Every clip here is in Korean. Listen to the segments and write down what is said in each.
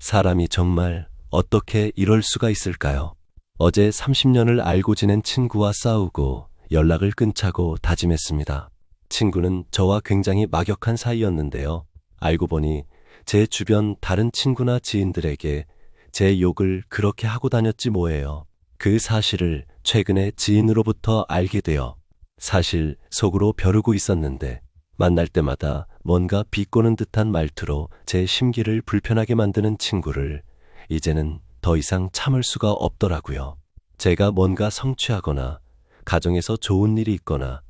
사람이 정말 어떻게 이럴 수가 있을까요? 어제 30년을 알고 지낸 친구와 싸우고 연락을 끊자고 다짐했습니다. 친구는 저와 굉장히 막역한 사이였는데요. 알고 보니 제 주변 다른 친구나 지인들에게 제 욕을 그렇게 하고 다녔지 뭐예요. 그 사실을 최근에 지인으로부터 알게 되어 사실 속으로 벼르고 있었는데 만날 때마다 뭔가 비꼬는 듯한 말투로 제 심기를 불편하게 만드는 친구를 이제는 더 이상 참을 수가 없더라고요. 제가 뭔가 성취하거나 가정에서 좋은 일이 있거나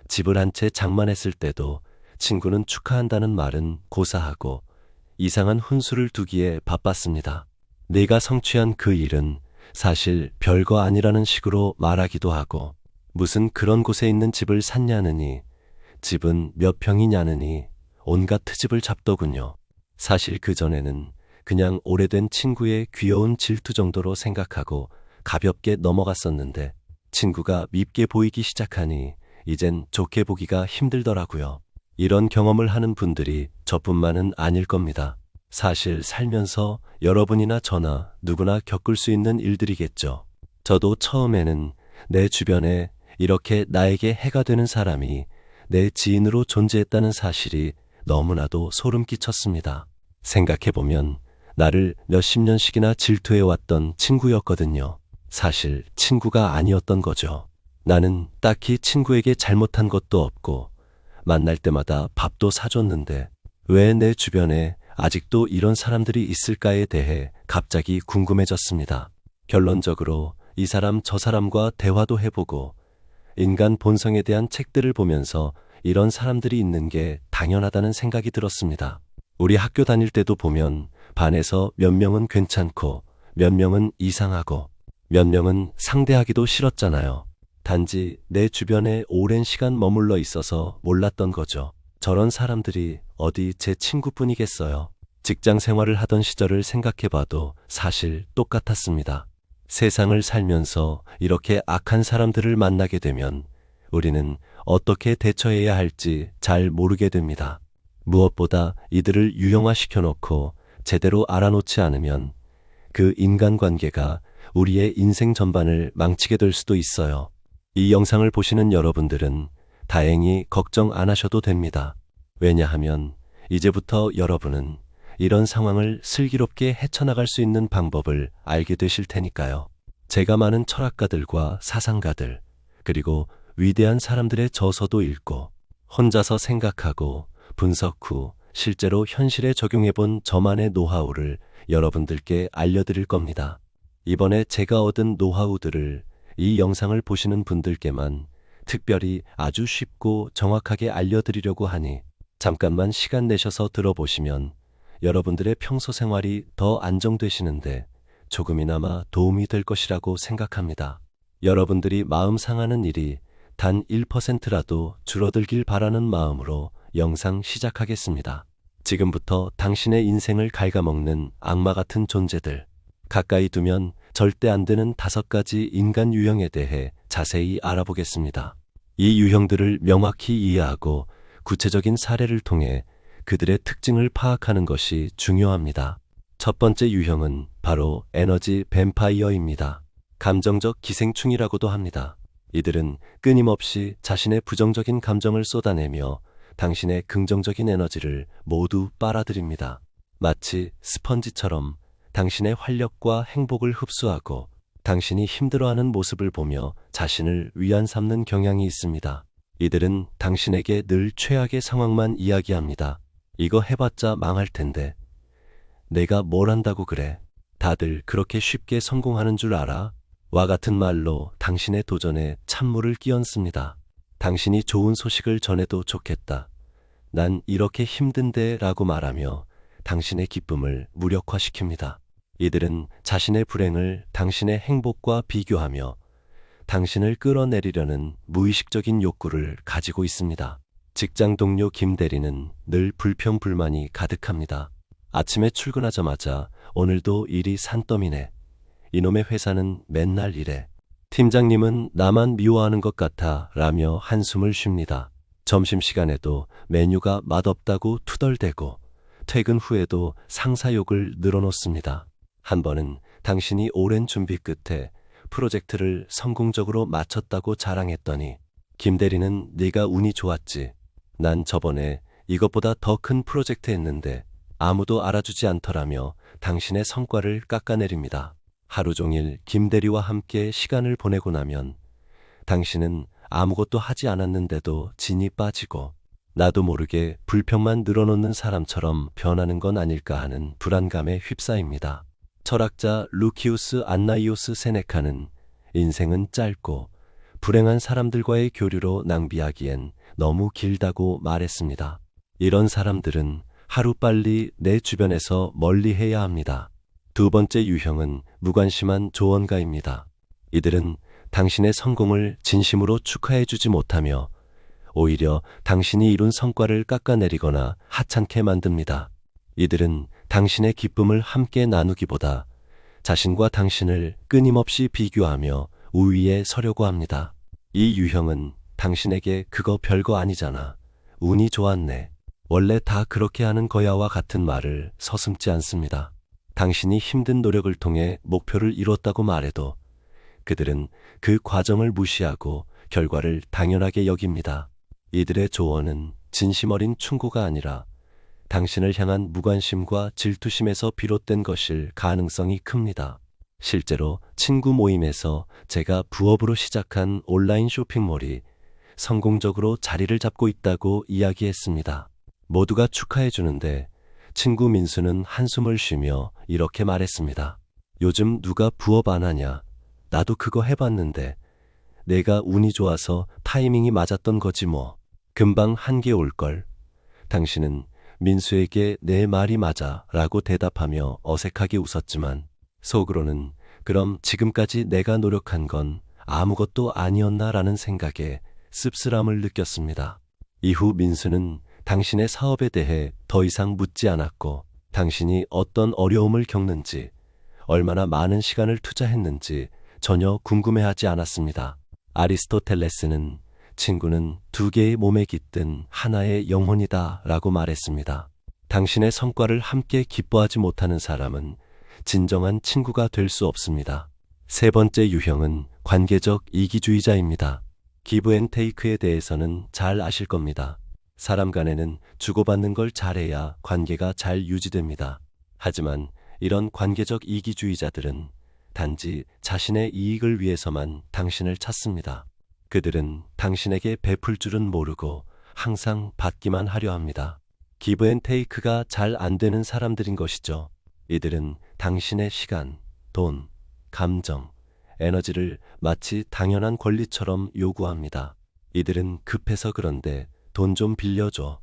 집을 한 채 장만했을 때도 친구는 축하한다는 말은 고사하고 이상한 훈수를 두기에 바빴습니다. 내가 성취한 그 일은 사실 별거 아니라는 식으로 말하기도 하고 무슨 그런 곳에 있는 집을 샀냐느니 집은 몇 평이냐느니 온갖 트집을 잡더군요. 사실 그전에는 그냥 오래된 친구의 귀여운 질투 정도로 생각하고 가볍게 넘어갔었는데 친구가 밉게 보이기 시작하니 이젠 좋게 보기가 힘들더라고요. 이런 경험을 하는 분들이 저뿐만은 아닐 겁니다. 사실 살면서 여러분이나 저나 누구나 겪을 수 있는 일들이겠죠. 저도 처음에는 내 주변에 이렇게 나에게 해가 되는 사람이 내 지인으로 존재했다는 사실이 너무나도 소름 끼쳤습니다. 생각해보면 나를 몇십 년씩이나 질투해왔던 친구였거든요. 사실 친구가 아니었던 거죠. 나는 딱히 친구에게 잘못한 것도 없고 만날 때마다 밥도 사줬는데 왜 내 주변에 아직도 이런 사람들이 있을까에 대해 갑자기 궁금해졌습니다. 결론적으로 이 사람 저 사람과 대화도 해보고 인간 본성에 대한 책들을 보면서 이런 사람들이 있는 게 당연하다는 생각이 들었습니다. 우리 학교 다닐 때도 보면 반에서 몇 명은 괜찮고 몇 명은 이상하고 몇 명은 상대하기도 싫었잖아요. 단지 내 주변에 오랜 시간 머물러 있어서 몰랐던 거죠. 저런 사람들이 어디 제 친구뿐이겠어요. 직장 생활을 하던 시절을 생각해봐도 사실 똑같았습니다. 세상을 살면서 이렇게 악한 사람들을 만나게 되면 우리는 어떻게 대처해야 할지 잘 모르게 됩니다. 무엇보다 이들을 유형화시켜 놓고 제대로 알아놓지 않으면 그 인간관계가 우리의 인생 전반을 망치게 될 수도 있어요. 이 영상을 보시는 여러분들은 다행히 걱정 안 하셔도 됩니다. 왜냐하면 이제부터 여러분은 이런 상황을 슬기롭게 헤쳐나갈 수 있는 방법을 알게 되실 테니까요. 제가 많은 철학가들과 사상가들 그리고 위대한 사람들의 저서도 읽고 혼자서 생각하고 분석 후 실제로 현실에 적용해본 저만의 노하우를 여러분들께 알려드릴 겁니다. 이번에 제가 얻은 노하우들을 이 영상을 보시는 분들께만 특별히 아주 쉽고 정확하게 알려드리려고 하니 잠깐만 시간 내셔서 들어보시면 여러분들의 평소 생활이 더 안정되시는데 조금이나마 도움이 될 것이라고 생각합니다. 여러분들이 마음 상하는 일이 단 1%라도 줄어들길 바라는 마음으로 영상 시작하겠습니다. 지금부터 당신의 인생을 갉아먹는 악마 같은 존재들, 가까이 두면 절대 안 되는 5가지 인간 유형에 대해 자세히 알아보겠습니다. 이 유형들을 명확히 이해하고 구체적인 사례를 통해 그들의 특징을 파악하는 것이 중요합니다. 첫 번째 유형은 바로 에너지 뱀파이어입니다. 감정적 기생충이라고도 합니다. 이들은 끊임없이 자신의 부정적인 감정을 쏟아내며 당신의 긍정적인 에너지를 모두 빨아들입니다. 마치 스펀지처럼 당신의 활력과 행복을 흡수하고 당신이 힘들어하는 모습을 보며 자신을 위안 삼는 경향이 있습니다. 이들은 당신에게 늘 최악의 상황만 이야기합니다. 이거 해봤자 망할 텐데. 내가 뭘 한다고 그래. 다들 그렇게 쉽게 성공하는 줄 알아? 와 같은 말로 당신의 도전에 찬물을 끼얹습니다. 당신이 좋은 소식을 전해도 좋겠다. 난 이렇게 힘든데 라고 말하며 당신의 기쁨을 무력화시킵니다. 이들은 자신의 불행을 당신의 행복과 비교하며 당신을 끌어내리려는 무의식적인 욕구를 가지고 있습니다. 직장 동료 김 대리는 늘 불평불만이 가득합니다. 아침에 출근하자마자 오늘도 일이 산더미네. 이놈의 회사는 맨날 이래. 팀장님은 나만 미워하는 것 같아 라며 한숨을 쉽니다. 점심시간에도 메뉴가 맛없다고 투덜대고 퇴근 후에도 상사 욕을 늘어놓습니다. 한 번은 당신이 오랜 준비 끝에 프로젝트를 성공적으로 마쳤다고 자랑했더니 김 대리는 네가 운이 좋았지. 난 저번에 이것보다 더 큰 프로젝트 했는데 아무도 알아주지 않더라며 당신의 성과를 깎아내립니다. 하루 종일 김 대리와 함께 시간을 보내고 나면 당신은 아무것도 하지 않았는데도 진이 빠지고 나도 모르게 불평만 늘어놓는 사람처럼 변하는 건 아닐까 하는 불안감에 휩싸입니다. 철학자 루키우스 안나이오스 세네카는 인생은 짧고 불행한 사람들과의 교류로 낭비하기엔 너무 길다고 말했습니다. 이런 사람들은 하루빨리 내 주변에서 멀리해야 합니다. 두 번째 유형은 무관심한 조언가입니다. 이들은 당신의 성공을 진심으로 축하해주지 못하며 오히려 당신이 이룬 성과를 깎아내리거나 하찮게 만듭니다. 이들은 당신의 기쁨을 함께 나누기보다 자신과 당신을 끊임없이 비교하며 우위에 서려고 합니다. 이 유형은 당신에게 그거 별거 아니잖아. 운이 좋았네. 원래 다 그렇게 하는 거야와 같은 말을 서슴지 않습니다. 당신이 힘든 노력을 통해 목표를 이뤘다고 말해도 그들은 그 과정을 무시하고 결과를 당연하게 여깁니다. 이들의 조언은 진심 어린 충고가 아니라 당신을 향한 무관심과 질투심에서 비롯된 것일 가능성이 큽니다. 실제로 친구 모임에서 제가 부업으로 시작한 온라인 쇼핑몰이 성공적으로 자리를 잡고 있다고 이야기했습니다. 모두가 축하해 주는데 친구 민수는 한숨을 쉬며 이렇게 말했습니다. 요즘 누가 부업 안 하냐? 나도 그거 해봤는데 내가 운이 좋아서 타이밍이 맞았던 거지 뭐. 금방 한계 올걸. 당신은 민수에게 내 말이 맞아 라고 대답하며 어색하게 웃었지만 속으로는 그럼 지금까지 내가 노력한 건 아무것도 아니었나 라는 생각에 씁쓸함을 느꼈습니다. 이후 민수는 당신의 사업에 대해 더 이상 묻지 않았고 당신이 어떤 어려움을 겪는지 얼마나 많은 시간을 투자했는지 전혀 궁금해하지 않았습니다. 아리스토텔레스는 친구는 두 개의 몸에 깃든 하나의 영혼이다 라고 말했습니다. 당신의 성과를 함께 기뻐하지 못하는 사람은 진정한 친구가 될 수 없습니다. 세 번째 유형은 관계적 이기주의자입니다. 기브 앤 테이크에 대해서는 잘 아실 겁니다. 사람 간에는 주고받는 걸 잘해야 관계가 잘 유지됩니다. 하지만 이런 관계적 이기주의자들은 단지 자신의 이익을 위해서만 당신을 찾습니다. 그들은 당신에게 베풀 줄은 모르고 항상 받기만 하려 합니다. 기브 앤 테이크가 잘 안 되는 사람들인 것이죠. 이들은 당신의 시간, 돈, 감정, 에너지를 마치 당연한 권리처럼 요구합니다. 이들은 급해서 그런데 돈 좀 빌려줘.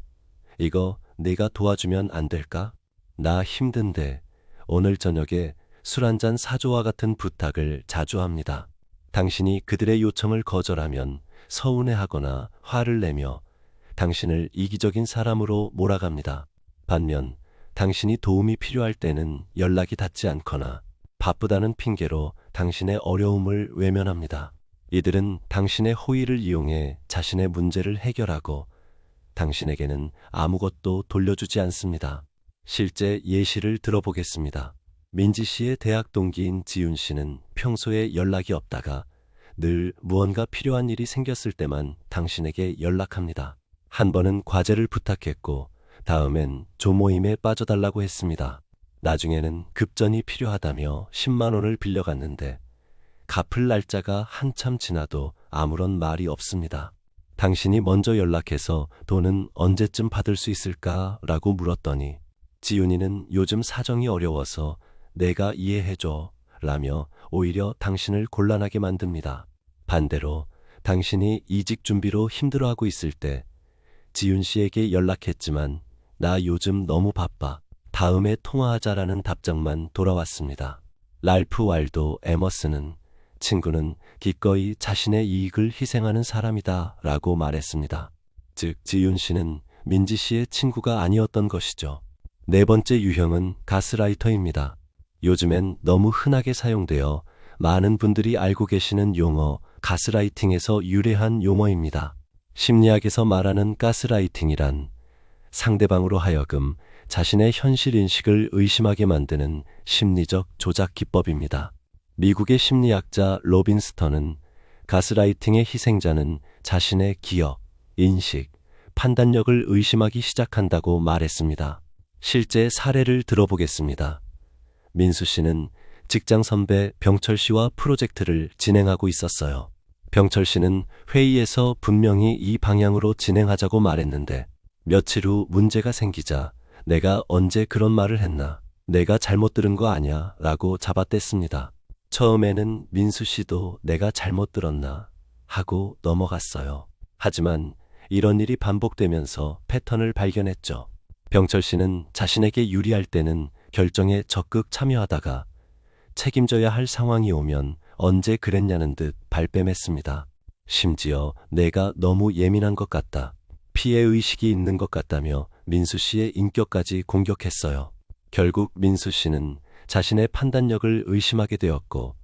이거 네가 도와주면 안 될까? 나 힘든데 오늘 저녁에 술 한잔 사줘와 같은 부탁을 자주 합니다. 당신이 그들의 요청을 거절하면 서운해하거나 화를 내며 당신을 이기적인 사람으로 몰아갑니다. 반면 당신이 도움이 필요할 때는 연락이 닿지 않거나 바쁘다는 핑계로 당신의 어려움을 외면합니다. 이들은 당신의 호의를 이용해 자신의 문제를 해결하고 당신에게는 아무것도 돌려주지 않습니다. 실제 예시를 들어보겠습니다. 민지 씨의 대학 동기인 지윤 씨는 평소에 연락이 없다가 늘 무언가 필요한 일이 생겼을 때만 당신에게 연락합니다. 한 번은 과제를 부탁했고 다음엔 조모임에 빠져달라고 했습니다. 나중에는 급전이 필요하다며 10만 원을 빌려갔는데 갚을 날짜가 한참 지나도 아무런 말이 없습니다. 당신이 먼저 연락해서 돈은 언제쯤 받을 수 있을까? 라고 물었더니 지윤이는 요즘 사정이 어려워서 내가 이해해줘 라며 오히려 당신을 곤란하게 만듭니다. 반대로 당신이 이직 준비로 힘들어하고 있을 때 지윤 씨에게 연락했지만 나 요즘 너무 바빠. 다음에 통화하자라는 답장만 돌아왔습니다. 랄프 왈도 에머스는 친구는 기꺼이 자신의 이익을 희생하는 사람이다 라고 말했습니다. 즉 지윤 씨는 민지 씨의 친구가 아니었던 것이죠. 네 번째 유형은 가스라이터입니다. 요즘엔 너무 흔하게 사용되어 많은 분들이 알고 계시는 용어 가스라이팅에서 유래한 용어입니다. 심리학에서 말하는 가스라이팅이란 상대방으로 하여금 자신의 현실 인식을 의심하게 만드는 심리적 조작 기법입니다. 미국의 심리학자 로빈스턴은 가스라이팅의 희생자는 자신의 기억, 인식, 판단력을 의심하기 시작한다고 말했습니다. 실제 사례를 들어보겠습니다. 민수 씨는 직장 선배 병철 씨와 프로젝트를 진행하고 있었어요. 병철 씨는 회의에서 분명히 이 방향으로 진행하자고 말했는데 며칠 후 문제가 생기자 내가 언제 그런 말을 했나? 내가 잘못 들은 거 아냐? 라고 잡아댔습니다. 처음에는 민수 씨도 내가 잘못 들었나? 하고 넘어갔어요. 하지만 이런 일이 반복되면서 패턴을 발견했죠. 병철 씨는 자신에게 유리할 때는 결정에 적극 참여하다가 책임져야 할 상황이 오면 언제 그랬냐는 듯 발뺌했습니다. 심지어 내가 너무 예민한 것 같다, 피해의식이 있는 것 같다며 민수 씨의 인격까지 공격했어요. 결국 민수 씨는 자신의 판단력을 의심하게 되었고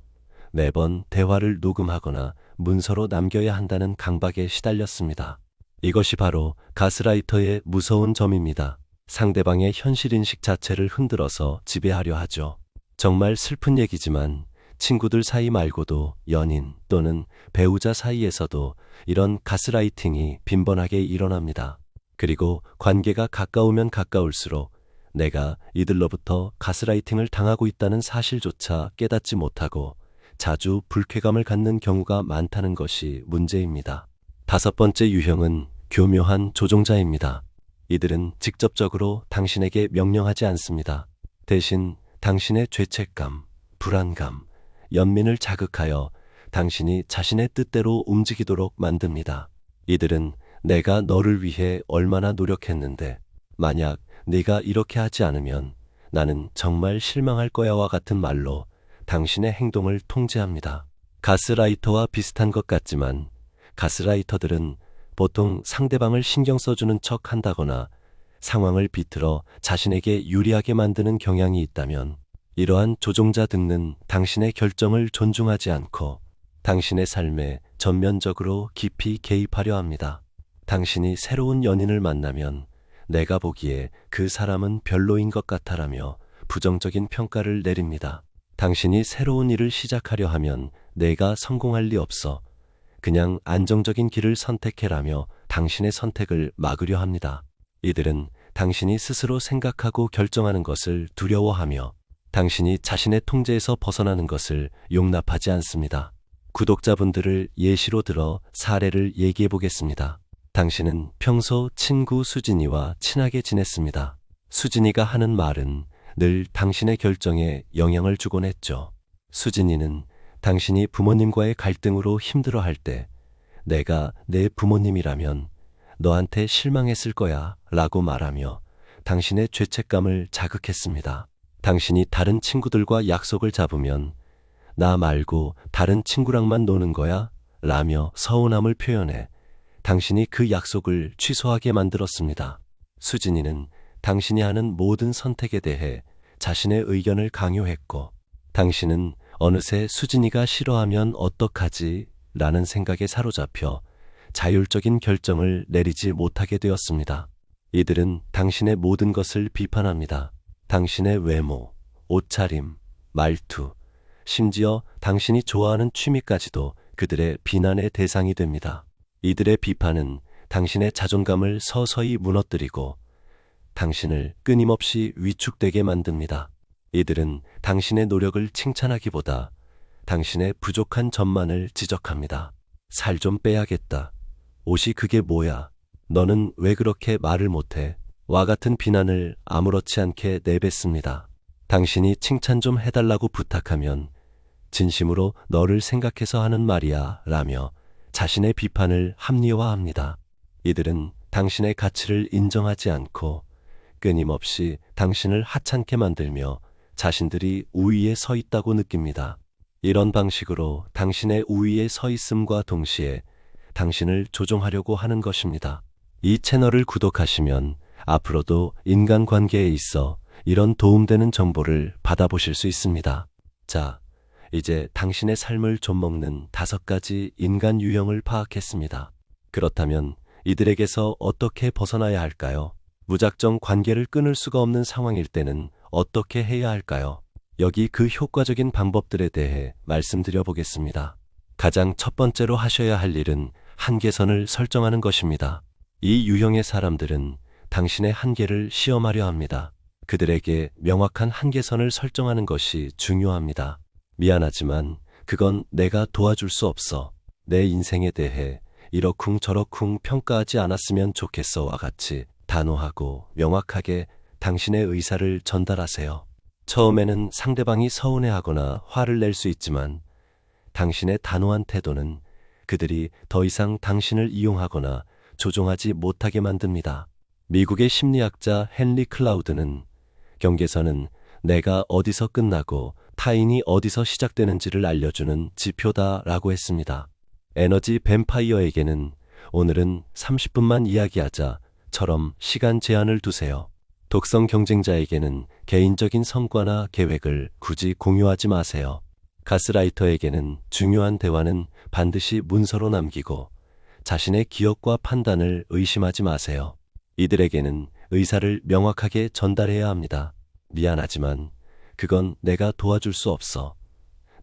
매번 대화를 녹음하거나 문서로 남겨야 한다는 강박에 시달렸습니다. 이것이 바로 가스라이터의 무서운 점입니다. 상대방의 현실인식 자체를 흔들어서 지배하려 하죠. 정말 슬픈 얘기지만 친구들 사이 말고도 연인 또는 배우자 사이에서도 이런 가스라이팅이 빈번하게 일어납니다. 그리고 관계가 가까우면 가까울수록 내가 이들로부터 가스라이팅을 당하고 있다는 사실조차 깨닫지 못하고 자주 불쾌감을 갖는 경우가 많다는 것이 문제입니다. 5번째 유형은 교묘한 조종자입니다. 이들은 직접적으로 당신에게 명령하지 않습니다. 대신 당신의 죄책감, 불안감, 연민을 자극하여 당신이 자신의 뜻대로 움직이도록 만듭니다. 이들은 내가 너를 위해 얼마나 노력했는데 만약 네가 이렇게 하지 않으면 나는 정말 실망할 거야와 같은 말로 당신의 행동을 통제합니다. 가스라이터와 비슷한 것 같지만 가스라이터들은 보통 상대방을 신경 써주는 척 한다거나 상황을 비틀어 자신에게 유리하게 만드는 경향이 있다면 이러한 조종자 등은 당신의 결정을 존중하지 않고 당신의 삶에 전면적으로 깊이 개입하려 합니다. 당신이 새로운 연인을 만나면 내가 보기에 그 사람은 별로인 것 같아라며 부정적인 평가를 내립니다. 당신이 새로운 일을 시작하려 하면 내가 성공할 리 없어. 그냥 안정적인 길을 선택해라며 당신의 선택을 막으려 합니다. 이들은 당신이 스스로 생각하고 결정하는 것을 두려워하며 당신이 자신의 통제에서 벗어나는 것을 용납하지 않습니다. 구독자분들을 예시로 들어 사례를 얘기해 보겠습니다. 당신은 평소 친구 수진이와 친하게 지냈습니다. 수진이가 하는 말은 늘 당신의 결정에 영향을 주곤 했죠. 수진이는 당신이 부모님과의 갈등으로 힘들어할 때 내가 내 부모님이라면 너한테 실망했을 거야 라고 말하며 당신의 죄책감을 자극했습니다. 당신이 다른 친구들과 약속을 잡으면 나 말고 다른 친구랑만 노는 거야? 라며 서운함을 표현해 당신이 그 약속을 취소하게 만들었습니다. 수진이는 당신이 하는 모든 선택에 대해 자신의 의견을 강요했고 당신은 어느새 수진이가 싫어하면 어떡하지? 라는 생각에 사로잡혀 자율적인 결정을 내리지 못하게 되었습니다. 이들은 당신의 모든 것을 비판합니다. 당신의 외모, 옷차림, 말투, 심지어 당신이 좋아하는 취미까지도 그들의 비난의 대상이 됩니다. 이들의 비판은 당신의 자존감을 서서히 무너뜨리고 당신을 끊임없이 위축되게 만듭니다. 이들은 당신의 노력을 칭찬하기보다 당신의 부족한 점만을 지적합니다. 살 좀 빼야겠다. 옷이 그게 뭐야? 너는 왜 그렇게 말을 못해? 와 같은 비난을 아무렇지 않게 내뱉습니다. 당신이 칭찬 좀 해달라고 부탁하면 진심으로 너를 생각해서 하는 말이야 라며 자신의 비판을 합리화합니다. 이들은 당신의 가치를 인정하지 않고 끊임없이 당신을 하찮게 만들며 자신들이 우위에 서 있다고 느낍니다. 이런 방식으로 당신의 우위에 서 있음과 동시에 당신을 조종하려고 하는 것입니다. 이 채널을 구독하시면 앞으로도 인간관계에 있어 이런 도움되는 정보를 받아보실 수 있습니다. 자, 이제 당신의 삶을 좀먹는 5가지 인간 유형을 파악했습니다. 그렇다면 이들에게서 어떻게 벗어나야 할까요? 무작정 관계를 끊을 수가 없는 상황일 때는 어떻게 해야 할까요? 여기 그 효과적인 방법들에 대해 말씀드려 보겠습니다. 가장 첫 번째로 하셔야 할 일은 한계선을 설정하는 것입니다. 이 유형의 사람들은 당신의 한계를 시험하려 합니다. 그들에게 명확한 한계선을 설정하는 것이 중요합니다. 미안하지만 그건 내가 도와줄 수 없어. 내 인생에 대해 이러쿵저러쿵 평가하지 않았으면 좋겠어와 같이 단호하고 명확하게 당신의 의사를 전달하세요. 처음에는 상대방이 서운해하거나 화를 낼 수 있지만 당신의 단호한 태도는 그들이 더 이상 당신을 이용하거나 조종하지 못하게 만듭니다. 미국의 심리학자 헨리 클라우드는 경계선은 내가 어디서 끝나고 타인이 어디서 시작되는지를 알려주는 지표다라고 했습니다. 에너지 뱀파이어에게는 오늘은 30분만 이야기하자처럼 시간 제한을 두세요. 독성 경쟁자에게는 개인적인 성과나 계획을 굳이 공유하지 마세요. 가스라이터에게는 중요한 대화는 반드시 문서로 남기고 자신의 기억과 판단을 의심하지 마세요. 이들에게는 의사를 명확하게 전달해야 합니다. 미안하지만 그건 내가 도와줄 수 없어.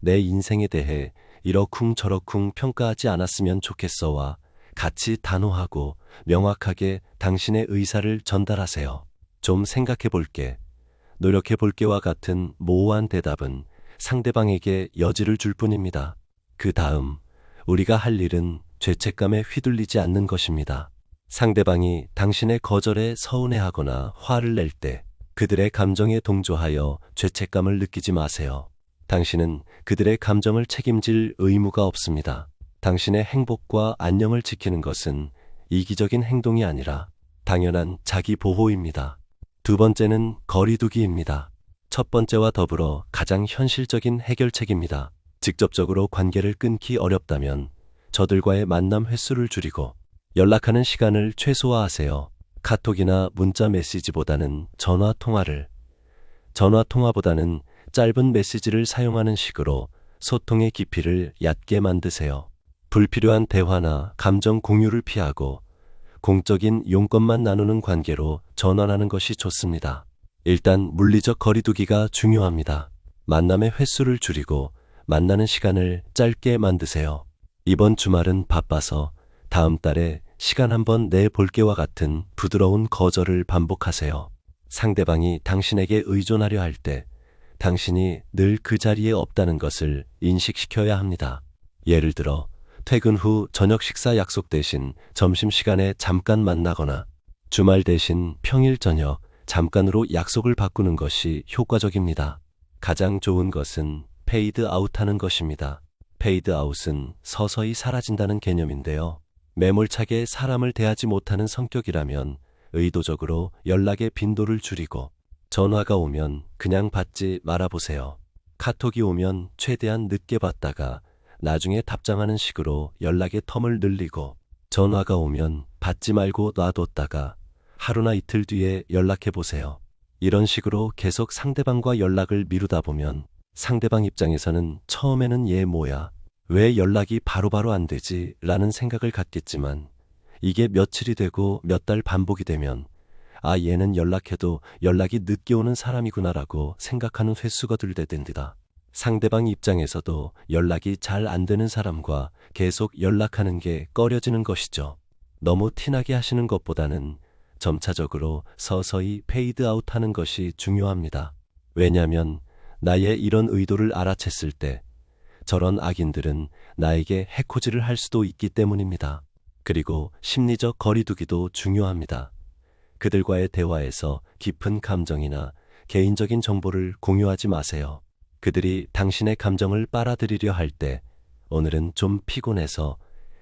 내 인생에 대해 이러쿵저러쿵 평가하지 않았으면 좋겠어와 같이 단호하고 명확하게 당신의 의사를 전달하세요. 좀 생각해 볼게, 노력해 볼게와 같은 모호한 대답은 상대방에게 여지를 줄 뿐입니다. 그 다음 우리가 할 일은 죄책감에 휘둘리지 않는 것입니다. 상대방이 당신의 거절에 서운해하거나 화를 낼 때 그들의 감정에 동조하여 죄책감을 느끼지 마세요. 당신은 그들의 감정을 책임질 의무가 없습니다. 당신의 행복과 안녕을 지키는 것은 이기적인 행동이 아니라 당연한 자기 보호입니다. 두 번째는 거리두기입니다. 첫 번째와 더불어 가장 현실적인 해결책입니다. 직접적으로 관계를 끊기 어렵다면 저들과의 만남 횟수를 줄이고 연락하는 시간을 최소화하세요. 카톡이나 문자 메시지보다는 전화통화보다는 짧은 메시지를 사용하는 식으로 소통의 깊이를 얕게 만드세요. 불필요한 대화나 감정 공유를 피하고 공적인 용건만 나누는 관계로 전환하는 것이 좋습니다. 일단 물리적 거리두기가 중요합니다. 만남의 횟수를 줄이고 만나는 시간을 짧게 만드세요. 이번 주말은 바빠서 다음 달에 시간 한번 내볼게와 같은 부드러운 거절을 반복하세요. 상대방이 당신에게 의존하려 할 때 당신이 늘 그 자리에 없다는 것을 인식시켜야 합니다. 예를 들어 퇴근 후 저녁 식사 약속 대신 점심시간에 잠깐 만나거나 주말 대신 평일 저녁 잠깐으로 약속을 바꾸는 것이 효과적입니다. 가장 좋은 것은 페이드 아웃하는 것입니다. 페이드 아웃은 서서히 사라진다는 개념인데요. 매몰차게 사람을 대하지 못하는 성격이라면 의도적으로 연락의 빈도를 줄이고 전화가 오면 그냥 받지 말아보세요. 카톡이 오면 최대한 늦게 받다가 나중에 답장하는 식으로 연락의 텀을 늘리고 전화가 오면 받지 말고 놔뒀다가 하루나 이틀 뒤에 연락해보세요. 이런 식으로 계속 상대방과 연락을 미루다 보면 상대방 입장에서는 처음에는 얘 뭐야? 왜 연락이 바로바로 안 되지? 라는 생각을 갖겠지만 이게 며칠이 되고 몇 달 반복이 되면 아, 얘는 연락해도 연락이 늦게 오는 사람이구나라고 생각하는 횟수가 들게 됩니다. 상대방 입장에서도 연락이 잘 안 되는 사람과 계속 연락하는 게 꺼려지는 것이죠. 너무 티나게 하시는 것보다는 점차적으로 서서히 페이드 아웃하는 것이 중요합니다. 왜냐하면 나의 이런 의도를 알아챘을 때 저런 악인들은 나에게 해코지를 할 수도 있기 때문입니다. 그리고 심리적 거리두기도 중요합니다. 그들과의 대화에서 깊은 감정이나 개인적인 정보를 공유하지 마세요. 그들이 당신의 감정을 빨아들이려 할 때 오늘은 좀 피곤해서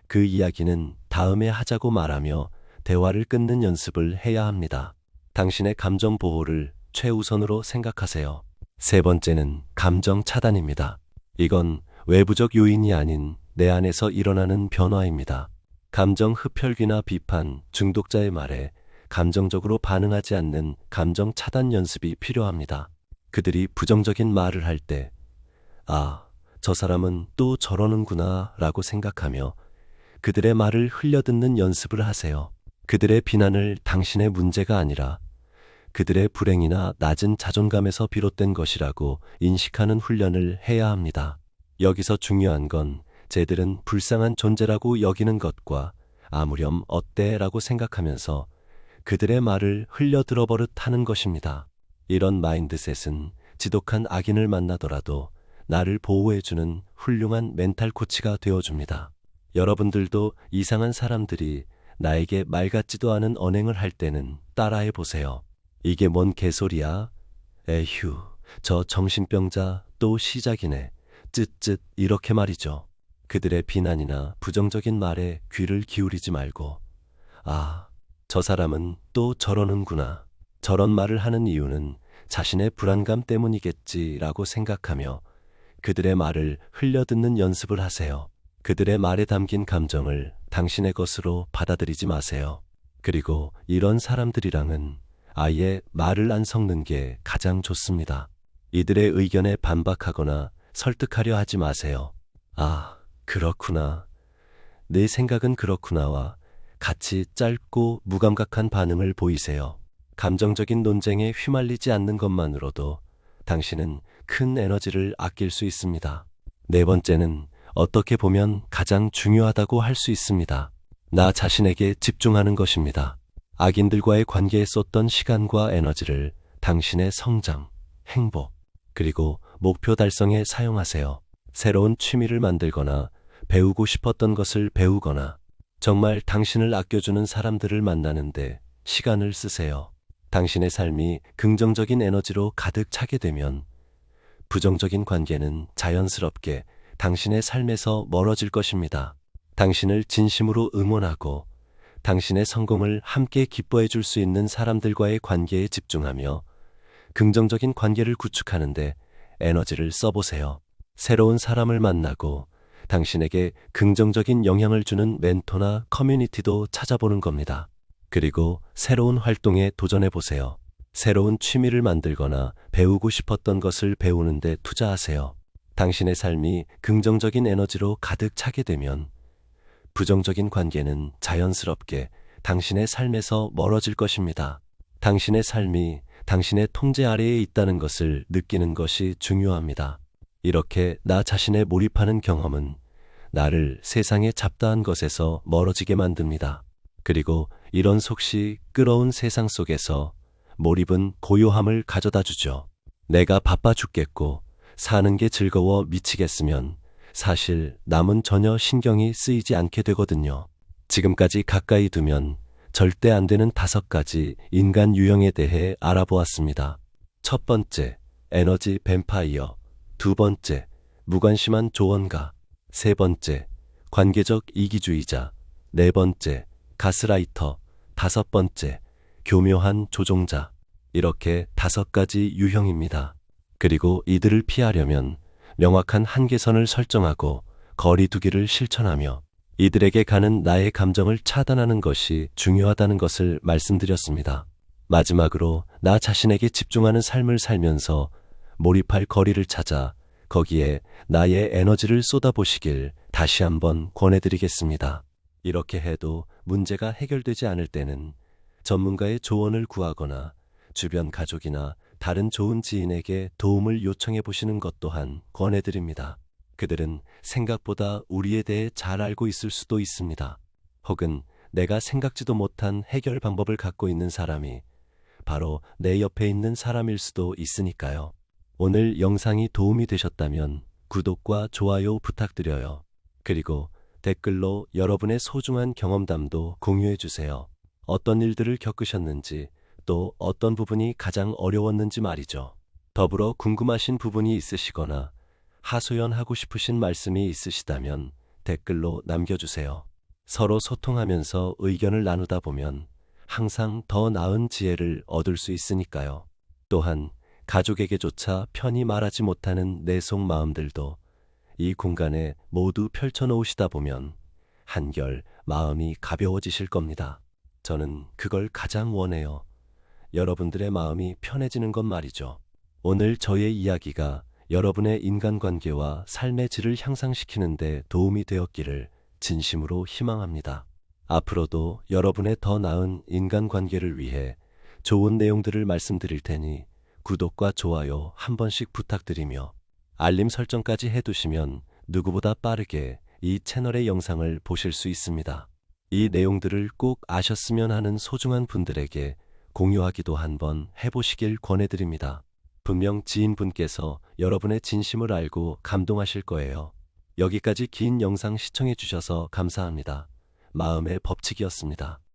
그 이야기는 다음에 하자고 말하며 대화를 끊는 연습을 해야 합니다. 당신의 감정 보호를 최우선으로 생각하세요. 세 번째는 감정 차단입니다. 이건 외부적 요인이 아닌 내 안에서 일어나는 변화입니다. 감정 흡혈귀나 비판, 중독자의 말에 감정적으로 반응하지 않는 감정 차단 연습이 필요합니다. 그들이 부정적인 말을 할 때, 아, 저 사람은 또 저러는구나 라고 생각하며 그들의 말을 흘려듣는 연습을 하세요. 그들의 비난을 당신의 문제가 아니라 그들의 불행이나 낮은 자존감에서 비롯된 것이라고 인식하는 훈련을 해야 합니다. 여기서 중요한 건 쟤들은 불쌍한 존재라고 여기는 것과 아무렴 어때라고 생각하면서 그들의 말을 흘려들어 버릇 하는 것입니다. 이런 마인드셋은 지독한 악인을 만나더라도 나를 보호해주는 훌륭한 멘탈 코치가 되어줍니다. 여러분들도 이상한 사람들이 나에게 말 같지도 않은 언행을 할 때는 따라해 보세요. 이게 뭔 개소리야? 에휴, 저 정신병자 또 시작이네. 쯧쯧 이렇게 말이죠. 그들의 비난이나 부정적인 말에 귀를 기울이지 말고 아, 저 사람은 또 저러는구나. 저런 말을 하는 이유는 자신의 불안감 때문이겠지라고 생각하며 그들의 말을 흘려듣는 연습을 하세요. 그들의 말에 담긴 감정을 당신의 것으로 받아들이지 마세요. 그리고 이런 사람들이랑은 아예 말을 안 섞는 게 가장 좋습니다. 이들의 의견에 반박하거나 설득하려 하지 마세요. 아, 그렇구나. 내 생각은 그렇구나와 같이 짧고 무감각한 반응을 보이세요. 감정적인 논쟁에 휘말리지 않는 것만으로도 당신은 큰 에너지를 아낄 수 있습니다. 네 번째는 어떻게 보면 가장 중요하다고 할 수 있습니다. 나 자신에게 집중하는 것입니다. 악인들과의 관계에 쏟던 시간과 에너지를 당신의 성장, 행복, 그리고 목표 달성에 사용하세요. 새로운 취미를 만들거나 배우고 싶었던 것을 배우거나 정말 당신을 아껴주는 사람들을 만나는데 시간을 쓰세요. 당신의 삶이 긍정적인 에너지로 가득 차게 되면 부정적인 관계는 자연스럽게 당신의 삶에서 멀어질 것입니다. 당신을 진심으로 응원하고 당신의 성공을 함께 기뻐해 줄 수 있는 사람들과의 관계에 집중하며 긍정적인 관계를 구축하는데 에너지를 써보세요. 새로운 사람을 만나고 당신에게 긍정적인 영향을 주는 멘토나 커뮤니티도 찾아보는 겁니다. 그리고 새로운 활동에 도전해보세요. 새로운 취미를 만들거나 배우고 싶었던 것을 배우는 데 투자하세요. 당신의 삶이 긍정적인 에너지로 가득 차게 되면 부정적인 관계는 자연스럽게 당신의 삶에서 멀어질 것입니다. 당신의 삶이 당신의 통제 아래에 있다는 것을 느끼는 것이 중요합니다. 이렇게 나 자신에 몰입하는 경험은 나를 세상의 잡다한 것에서 멀어지게 만듭니다. 그리고 이런 속시 끓어온 세상 속에서 몰입은 고요함을 가져다 주죠. 내가 바빠 죽겠고 사는 게 즐거워 미치겠으면 사실 남은 전혀 신경이 쓰이지 않게 되거든요. 지금까지 가까이 두면 절대 안 되는 5가지 인간 유형에 대해 알아보았습니다. 첫 번째, 에너지 뱀파이어. 두 번째, 무관심한 조언가. 세 번째, 관계적 이기주의자. 네 번째, 가스라이터. 다섯 번째, 교묘한 조종자. 이렇게 5가지 유형입니다. 그리고 이들을 피하려면 명확한 한계선을 설정하고 거리두기를 실천하며 이들에게 가는 나의 감정을 차단하는 것이 중요하다는 것을 말씀드렸습니다. 마지막으로 나 자신에게 집중하는 삶을 살면서 몰입할 거리를 찾아 거기에 나의 에너지를 쏟아보시길 다시 한번 권해드리겠습니다. 이렇게 해도 문제가 해결되지 않을 때는 전문가의 조언을 구하거나 주변 가족이나 다른 좋은 지인에게 도움을 요청해 보시는 것 또한 권해드립니다. 그들은 생각보다 우리에 대해 잘 알고 있을 수도 있습니다. 혹은 내가 생각지도 못한 해결 방법을 갖고 있는 사람이 바로 내 옆에 있는 사람일 수도 있으니까요. 오늘 영상이 도움이 되셨다면 구독과 좋아요 부탁드려요. 그리고 댓글로 여러분의 소중한 경험담도 공유해 주세요. 어떤 일들을 겪으셨는지 또 어떤 부분이 가장 어려웠는지 말이죠. 더불어 궁금하신 부분이 있으시거나 하소연하고 싶으신 말씀이 있으시다면 댓글로 남겨주세요. 서로 소통하면서 의견을 나누다 보면 항상 더 나은 지혜를 얻을 수 있으니까요. 또한 가족에게조차 편히 말하지 못하는 내 속 마음들도 이 공간에 모두 펼쳐놓으시다 보면 한결 마음이 가벼워지실 겁니다. 저는 그걸 가장 원해요. 여러분들의 마음이 편해지는 것 말이죠. 오늘 저의 이야기가 여러분의 인간관계와 삶의 질을 향상시키는 데 도움이 되었기를 진심으로 희망합니다. 앞으로도 여러분의 더 나은 인간관계를 위해 좋은 내용들을 말씀드릴 테니 구독과 좋아요 한 번씩 부탁드리며 알림 설정까지 해두시면 누구보다 빠르게 이 채널의 영상을 보실 수 있습니다. 이 내용들을 꼭 아셨으면 하는 소중한 분들에게 공유하기도 한번 해보시길 권해드립니다. 분명 지인분께서 여러분의 진심을 알고 감동하실 거예요. 여기까지 긴 영상 시청해 주셔서 감사합니다. 마음의 법칙이었습니다.